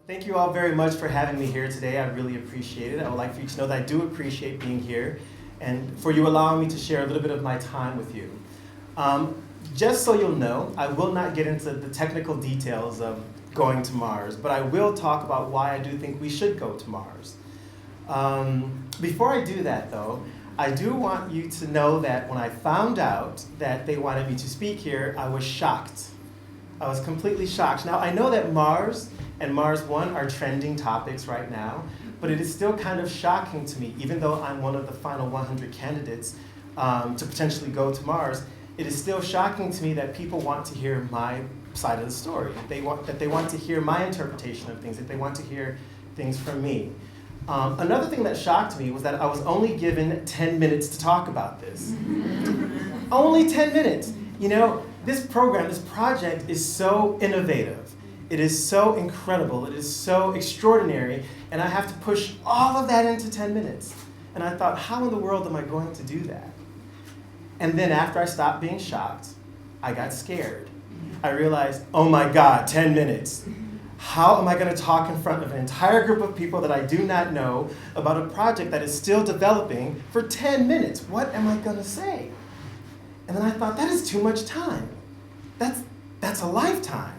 Thank you all very much for having me here today. I really appreciate it. I would like for you to know that I do appreciate being here and for you allowing me to share a little bit of my time with you. Just so you'll know, I will not get into the technical details of going to Mars, but I will talk about why I do think we should go to Mars. Before I do that, though, I do want you to know that when I found out that they wanted me to speak here, I was shocked. I was completely shocked. Now, I know that Mars and Mars One are trending topics right now, but it is still kind of shocking to me, even though I'm one of the final 100 candidates to potentially go to Mars, it is still shocking to me that people want to hear my side of the story, that they want to hear my interpretation of things, that they want to hear things from me. Another thing that shocked me was that I was only given 10 minutes to talk about this. Only 10 minutes. You know, this program, this project is so innovative. It is so incredible. It is so extraordinary. And I have to push all of that into 10 minutes. And I thought, how in the world am I going to do that? And then after I stopped being shocked, I got scared. I realized, oh my God, 10 minutes. How am I going to talk in front of an entire group of people that I do not know about a project that is still developing for 10 minutes? What am I going to say? And then I thought, that is too much time. That's a lifetime.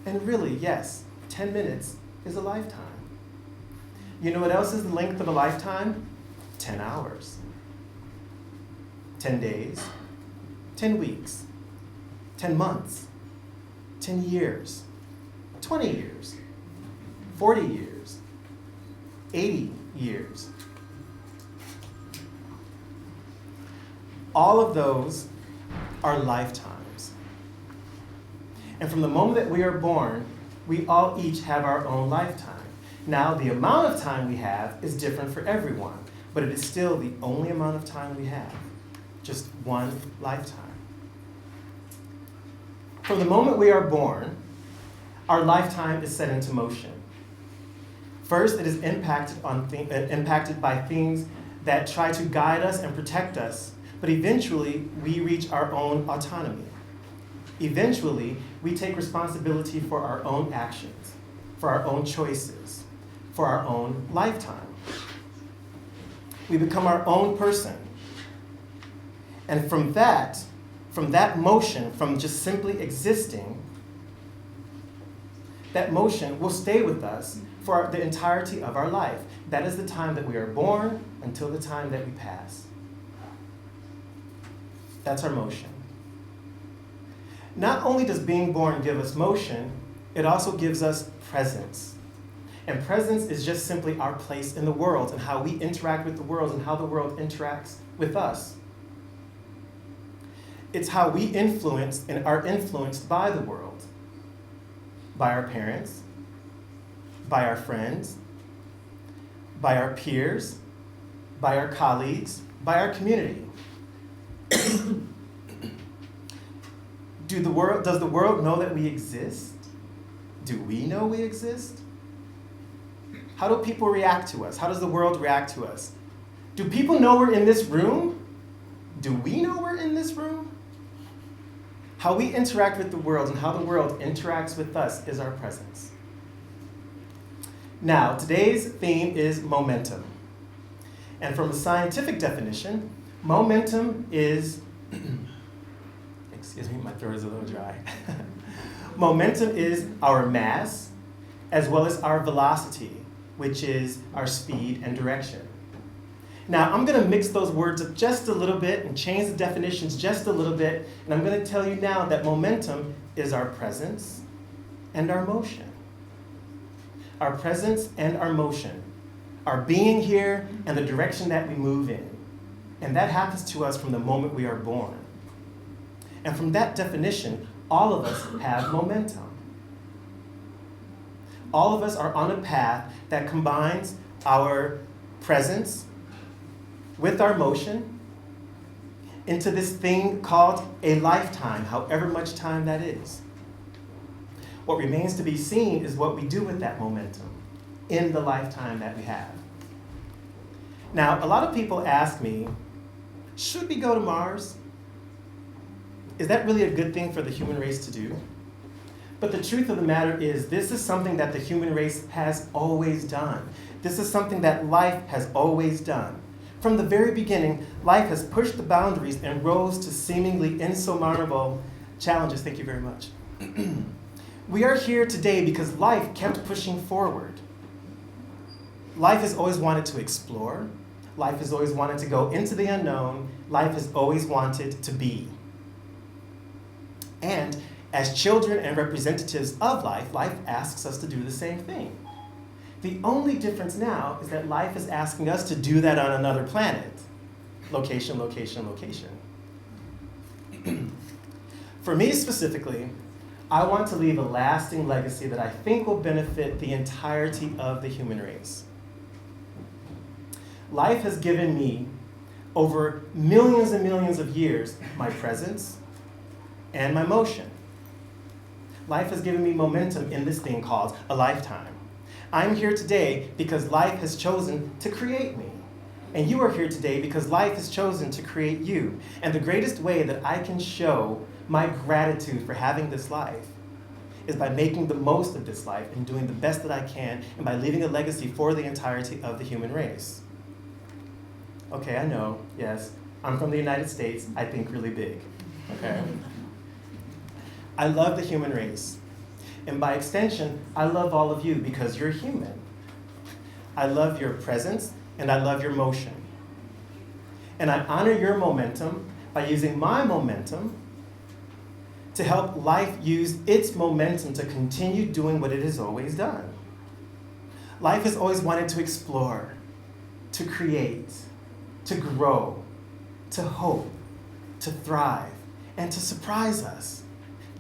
And really, yes, 10 minutes is a lifetime. You know what else is the length of a lifetime? 10 hours. 10 days. 10 weeks. 10 months. 10 years. 20 years. 40 years. 80 years. All of those are lifetimes. And from the moment that we are born, we all each have our own lifetime. Now, the amount of time we have is different for everyone, but it is still the only amount of time we have. Just one lifetime. From the moment we are born, our lifetime is set into motion. First, it is impacted by things that try to guide us and protect us, but eventually we reach our own autonomy. Eventually, we take responsibility for our own actions, for our own choices, for our own lifetime. We become our own person. And from that motion, from just simply existing, that motion will stay with us for the entirety of our life. That is the time that we are born until the time that we pass. That's our motion. Not only does being born give us motion, it also gives us presence. And presence is just simply our place in the world and how we interact with the world and how the world interacts with us. It's how we influence and are influenced by the world, by our parents, by our friends, by our peers, by our colleagues, by our community. Does the world know that we exist? Do we know we exist? How do people react to us? How does the world react to us? Do people know we're in this room? Do we know we're in this room? How we interact with the world and how the world interacts with us is our presence. Now, today's theme is momentum. And from a scientific definition, momentum is, excuse me, my throat is a little dry. Momentum is our mass as well as our velocity, which is our speed and direction. Now, I'm going to mix those words up just a little bit and change the definitions just a little bit, and I'm going to tell you now that momentum is our presence and our motion. Our presence and our motion, our being here and the direction that we move in. And that happens to us from the moment we are born. And from that definition, all of us have momentum. All of us are on a path that combines our presence with our motion into this thing called a lifetime, however much time that is. What remains to be seen is what we do with that momentum in the lifetime that we have. Now, a lot of people ask me, should we go to Mars? Is that really a good thing for the human race to do? But the truth of the matter is, this is something that the human race has always done. This is something that life has always done. From the very beginning, life has pushed the boundaries and rose to seemingly insurmountable challenges. Thank you very much. We are here today because life kept pushing forward. Life has always wanted to explore. Life has always wanted to go into the unknown. Life has always wanted to be. And as children and representatives of life, life asks us to do the same thing. The only difference now is that life is asking us to do that on another planet. Location, location, location. For me specifically, I want to leave a lasting legacy that I think will benefit the entirety of the human race. Life has given me, over millions and millions of years, my presence and my motion. Life has given me momentum in this thing called a lifetime. I'm here today because life has chosen to create me. And you are here today because life has chosen to create you. And the greatest way that I can show my gratitude for having this life is by making the most of this life and doing the best that I can, and by leaving a legacy for the entirety of the human race. Okay, I know, yes, I'm from the United States, I think really big, okay? I love the human race. And by extension, I love all of you because you're human. I love your presence and I love your motion. And I honor your momentum by using my momentum to help life use its momentum to continue doing what it has always done. Life has always wanted to explore, to create, to grow, to hope, to thrive, and to surprise us.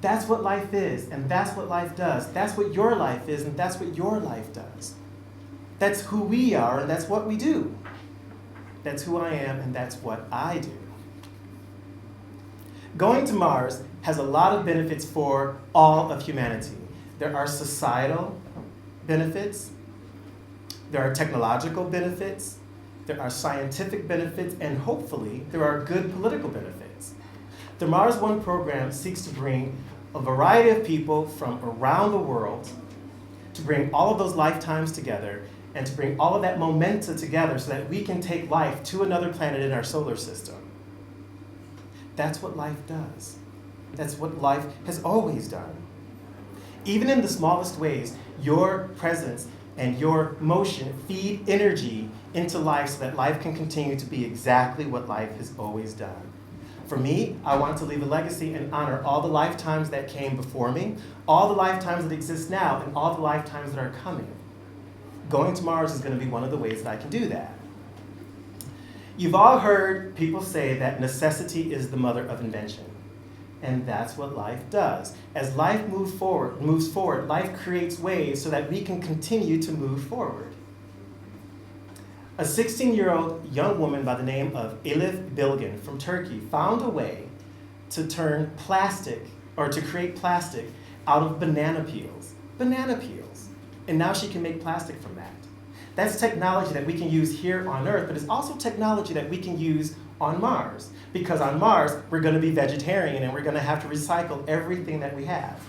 That's what life is, and that's what life does. That's what your life is, and that's what your life does. That's who we are, and that's what we do. That's who I am, and that's what I do. Going to Mars has a lot of benefits for all of humanity. There are societal benefits, there are technological benefits, there are scientific benefits, and hopefully there are good political benefits. The Mars One program seeks to bring a variety of people from around the world, to bring all of those lifetimes together, and to bring all of that momentum together so that we can take life to another planet in our solar system. That's what life does. That's what life has always done. Even in the smallest ways, your presence and your motion feed energy into life so that life can continue to be exactly what life has always done. For me, I want to leave a legacy and honor all the lifetimes that came before me, all the lifetimes that exist now, and all the lifetimes that are coming. Going to Mars is going to be one of the ways that I can do that. You've all heard people say that necessity is the mother of invention. And that's what life does. As life moves forward, life creates ways so that we can continue to move forward. A 16-year-old young woman by the name of Elif Bilgin from Turkey found a way to turn plastic, or to create plastic, out of banana peels. Banana peels. And now she can make plastic from that. That's technology that we can use here on Earth, but it's also technology that we can use on Mars. Because on Mars, we're going to be vegetarian and we're going to have to recycle everything that we have.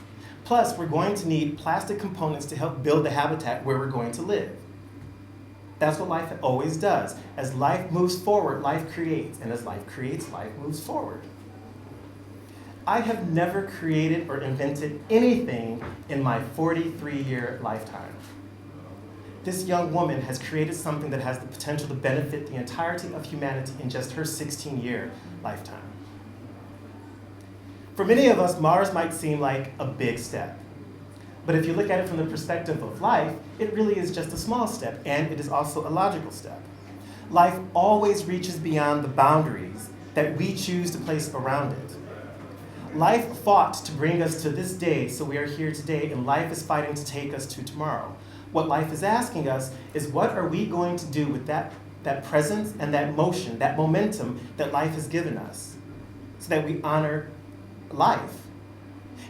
Plus, we're going to need plastic components to help build the habitat where we're going to live. That's what life always does. As life moves forward, life creates. And as life creates, life moves forward. I have never created or invented anything in my 43-year lifetime. This young woman has created something that has the potential to benefit the entirety of humanity in just her 16-year lifetime. For many of us, Mars might seem like a big step. But if you look at it from the perspective of life, it really is just a small step, and it is also a logical step. Life always reaches beyond the boundaries that we choose to place around it. Life fought to bring us to this day, so we are here today, and life is fighting to take us to tomorrow. What life is asking us is, what are we going to do with that presence and that motion, that momentum that life has given us, so that we honor life?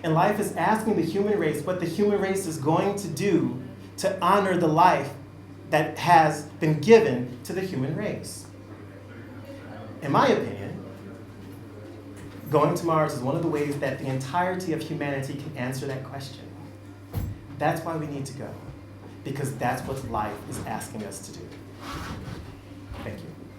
And life is asking the human race what the human race is going to do to honor the life that has been given to the human race. In my opinion, going to Mars is one of the ways that the entirety of humanity can answer that question. That's why we need to go, because that's what life is asking us to do. Thank you.